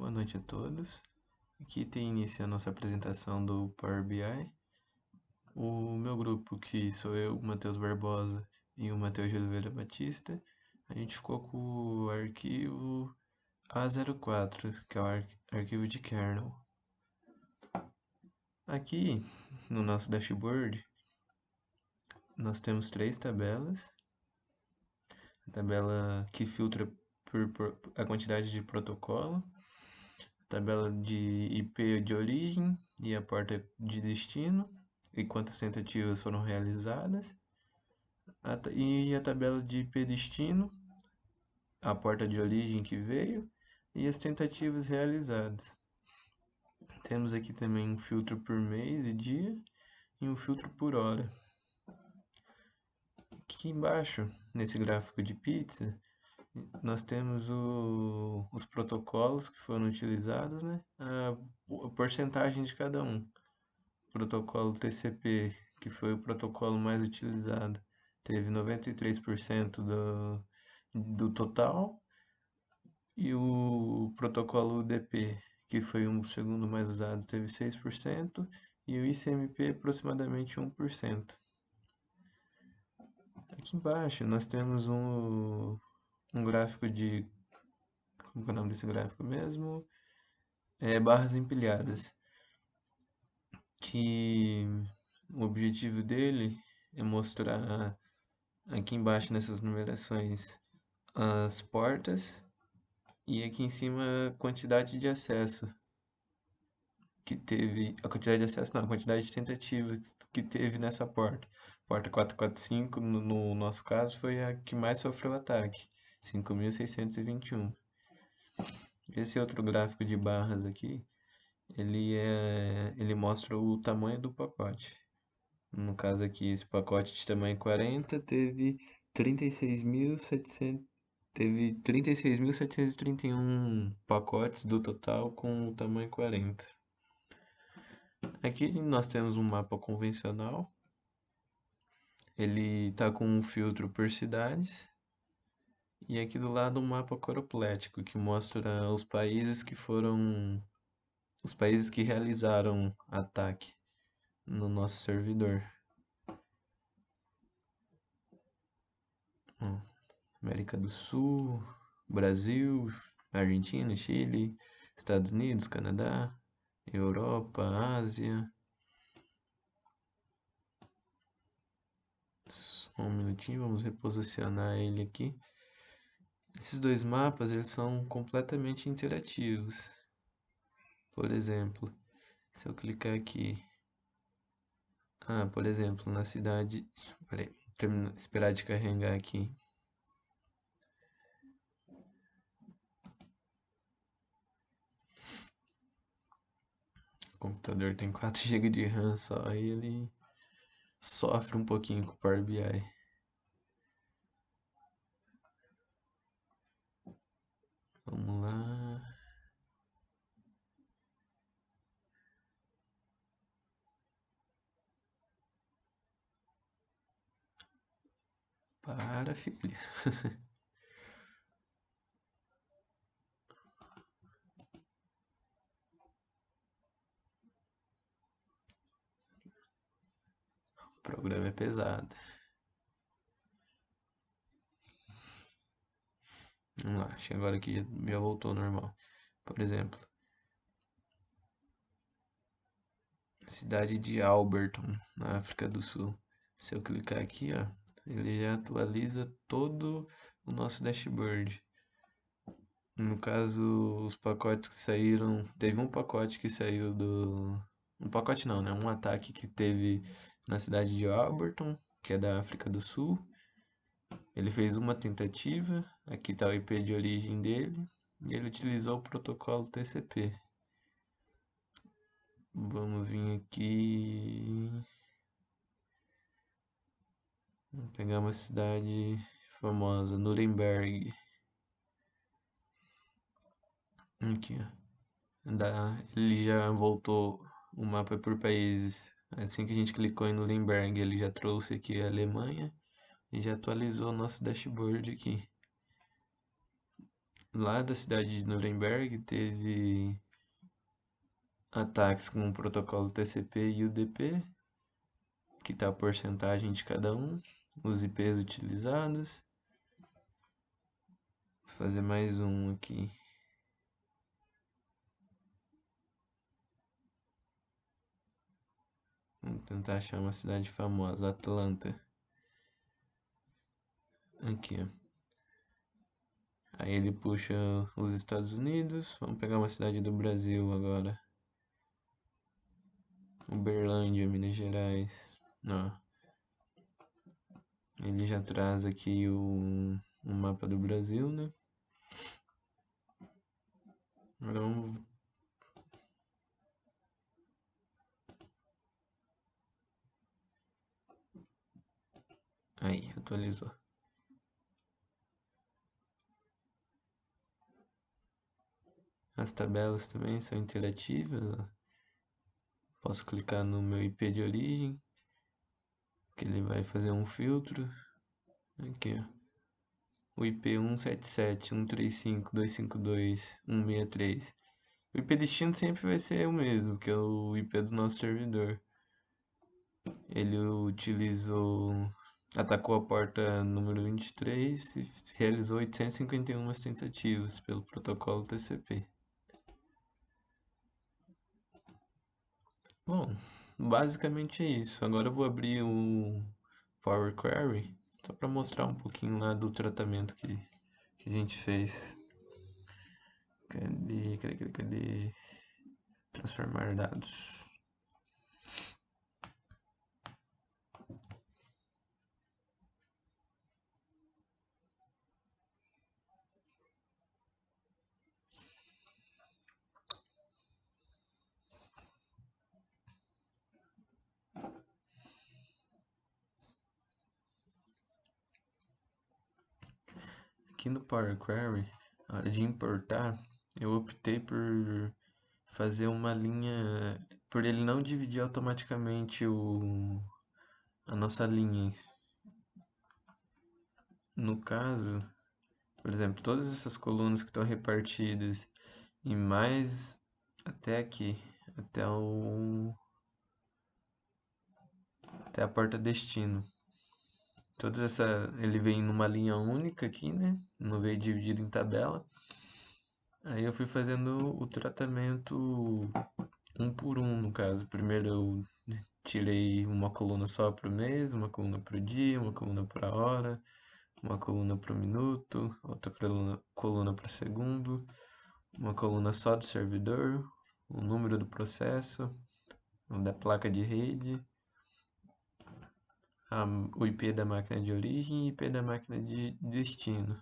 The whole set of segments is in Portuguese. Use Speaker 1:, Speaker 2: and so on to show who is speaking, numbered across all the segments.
Speaker 1: Boa noite a todos. Aqui tem início a nossa apresentação do Power BI. O meu grupo, que sou eu, o Matheus Barbosa e o Matheus de Oliveira Batista, a gente ficou com o arquivo A04, que é o arquivo de kernel. Aqui no nosso dashboard, nós temos três tabelas. A tabela que filtra por a quantidade de protocolo, tabela de IP de origem e a porta de destino, e quantas tentativas foram realizadas, e a tabela de IP destino, a porta de origem que veio e as tentativas realizadas. Temos aqui também um filtro por mês e dia e um filtro por hora. Aqui embaixo, nesse gráfico de pizza, nós temos os protocolos que foram utilizados, né? A porcentagem de cada um. Protocolo TCP, que foi o protocolo mais utilizado, teve 93% do total, e o protocolo UDP, que foi o segundo mais usado, teve 6%, e o ICMP aproximadamente 1%. Aqui embaixo nós temos um gráfico de... Como é o nome desse gráfico mesmo? Barras empilhadas. Que o objetivo dele é mostrar aqui embaixo nessas numerações as portas e aqui em cima a quantidade de acesso que teve, a quantidade de acesso não, a quantidade de tentativas que teve nessa porta. Porta 445, no nosso caso, foi a que mais sofreu ataque, 5.621. Esse outro gráfico de barras aqui, ele mostra o tamanho do pacote. No caso aqui, esse pacote de tamanho 40 teve 36.731 pacotes do total com o tamanho 40. Aqui nós temos um mapa convencional. Ele está com um filtro por cidades. E aqui do lado um mapa coroplético que mostra os países que realizaram ataque no nosso servidor. América do Sul, Brasil, Argentina, Chile, Estados Unidos, Canadá, Europa, Ásia. Só um minutinho, vamos reposicionar ele aqui. Esses dois mapas, eles são completamente interativos. Por exemplo, se eu clicar aqui, por exemplo, na cidade, peraí, esperar de carregar aqui. O computador tem 4 GB de RAM só, aí ele sofre um pouquinho com o Power BI. Vamos lá. Para, filha. O programa é pesado. Vamos lá, acho que agora aqui já voltou ao normal. Por exemplo, cidade de Alberton, na África do Sul. Se eu clicar aqui, ó, ele já atualiza todo o nosso dashboard. No caso, os pacotes que saíram, teve um pacote que saiu do... Um pacote não, né? Um ataque que teve na cidade de Alberton, que é da África do Sul. Ele fez uma tentativa, aqui está o IP de origem dele, e ele utilizou o protocolo TCP. Vamos vir aqui. Vou pegar uma cidade famosa, Nuremberg. Aqui, ó. Ele já voltou o mapa por países. Assim que a gente clicou em Nuremberg, ele já trouxe aqui a Alemanha e já atualizou o nosso dashboard aqui. lá da cidade de Nuremberg teve ataques com o protocolo TCP e UDP, que está a porcentagem de cada um, os IPs utilizados. Vou fazer mais um aqui. Vamos tentar achar uma cidade famosa, Atlanta. Aqui, ó. Aí ele puxa os Estados Unidos. Vamos pegar uma cidade do Brasil agora. Uberlândia, Minas Gerais. Ó. Ele já traz aqui o mapa do Brasil, né? Agora vamos. Aí, atualizou. As tabelas também são interativas, ó. Posso clicar no meu IP de origem, que ele vai fazer um filtro. Aqui, ó. O IP 177.135.252.163. O IP destino sempre vai ser o mesmo, que é o IP do nosso servidor. Ele atacou a porta número 23 e realizou 851 tentativas pelo protocolo TCP. Bom, basicamente é isso. Agora eu vou abrir o Power Query só para mostrar um pouquinho lá do tratamento que a gente fez. Cadê? Transformar dados. Aqui no Power Query, na hora de importar, eu optei por fazer uma linha, por ele não dividir automaticamente a nossa linha. No caso, por exemplo, todas essas colunas que estão repartidas e mais até aqui, até a porta destino. Ele vem numa linha única aqui, né? Não veio dividido em tabela. Aí eu fui fazendo o tratamento um por um, no caso. Primeiro eu tirei uma coluna só para o mês, uma coluna para o dia, uma coluna para a hora, uma coluna para o minuto, outra coluna para o segundo, uma coluna só do servidor, o número do processo, o da placa de rede, o IP da máquina de origem e IP da máquina de destino,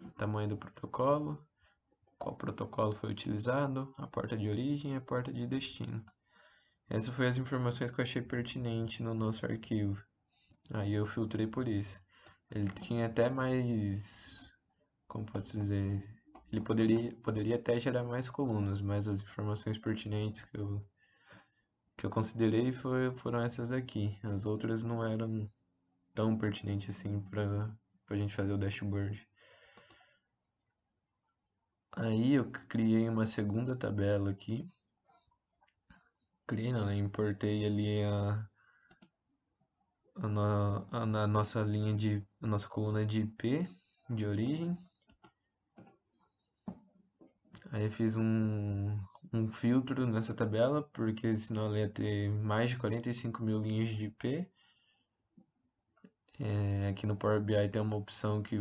Speaker 1: o tamanho do protocolo, qual protocolo foi utilizado, a porta de origem e a porta de destino. Essas foram as informações que eu achei pertinente no nosso arquivo. Aí eu filtrei por isso. Ele tinha até mais, como pode dizer, ele poderia até gerar mais colunas, mas as informações pertinentes que eu considerei foram essas daqui. As outras não eram tão pertinentes assim para a gente fazer o dashboard. Aí eu criei uma segunda tabela aqui. Criei não, né? Importei ali a nossa a nossa coluna de IP de origem. Aí eu fiz um filtro nessa tabela, porque senão ela ia ter mais de 45 mil linhas de IP. Aqui no Power BI tem uma opção que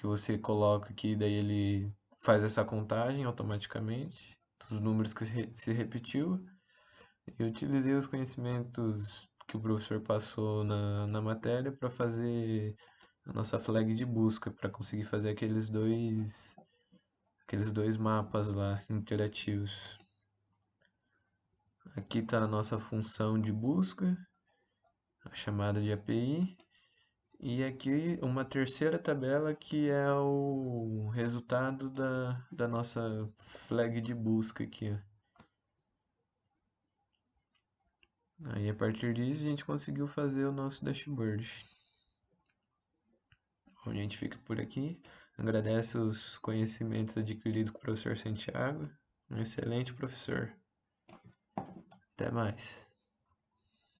Speaker 1: você coloca aqui, daí ele faz essa contagem automaticamente dos números que se repetiu. Eu utilizei os conhecimentos que o professor passou na matéria para fazer a nossa flag de busca, para conseguir fazer aqueles dois mapas lá interativos. Aqui está a nossa função de busca, a chamada de API. E aqui uma terceira tabela que é o resultado da nossa flag de busca aqui, ó. Aí a partir disso a gente conseguiu fazer o nosso dashboard. A gente fica por aqui. Agradece os conhecimentos adquiridos com o professor Santiago. Um excelente professor. Até mais.